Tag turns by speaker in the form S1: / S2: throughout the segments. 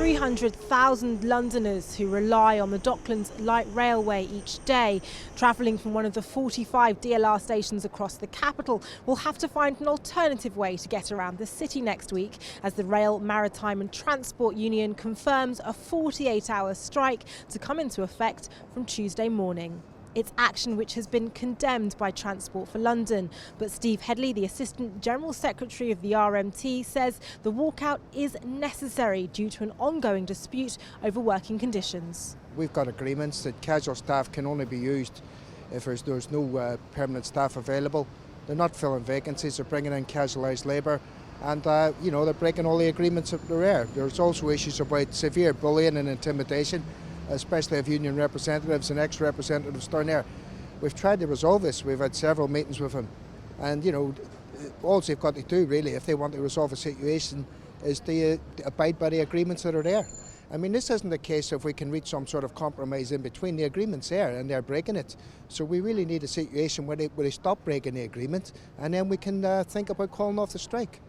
S1: 300,000 Londoners who rely on the Docklands Light Railway each day, travelling from one of the 45 DLR stations across the capital, will have to find an alternative way to get around the city next week as the Rail, Maritime and Transport Union confirms a 48-hour strike to come into effect from Tuesday morning. It's action which has been condemned by Transport for London. But Steve Headley, the Assistant General Secretary of the RMT, says the walkout is necessary due to an ongoing dispute over working conditions.
S2: We've got agreements that casual staff can only be used if there's no permanent staff available. They're not filling vacancies, they're bringing in casualised labour. And, they're breaking all the agreements that are there. There's also issues about severe bullying and intimidation, especially of union representatives and ex-representatives down there. We've tried to resolve this. We've had several meetings with them. And, all they've got to do, really, if they want to resolve a situation, is to abide by the agreements that are there. I mean, this isn't a case of we can reach some sort of compromise in between. The agreement's there and they're breaking it. So we really need a situation where they stop breaking the agreement and then we can think about calling off the strike.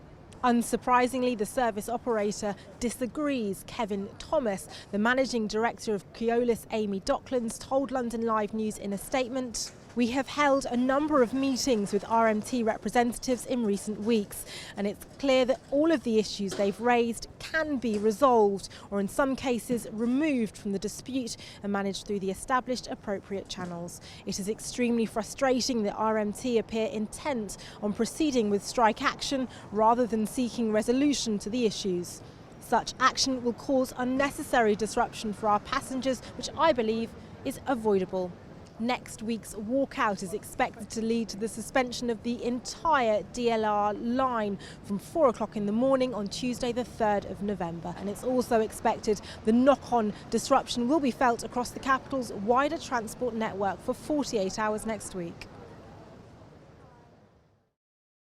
S1: Unsurprisingly, the service operator disagrees. Kevin Thomas, the managing director of Keolis Amy Docklands, told London Live News in a statement, "We have held a number of meetings with RMT representatives in recent weeks, and it's clear that all of the issues they've raised can be resolved, or in some cases removed from the dispute and managed through the established appropriate channels. It is extremely frustrating that RMT appear intent on proceeding with strike action rather than seeking resolution to the issues. Such action will cause unnecessary disruption for our passengers, which I believe is avoidable." Next week's walkout is expected to lead to the suspension of the entire DLR line from 4 o'clock in the morning on Tuesday the 3rd of November. And it's also expected the knock-on disruption will be felt across the capital's wider transport network for 48 hours next week.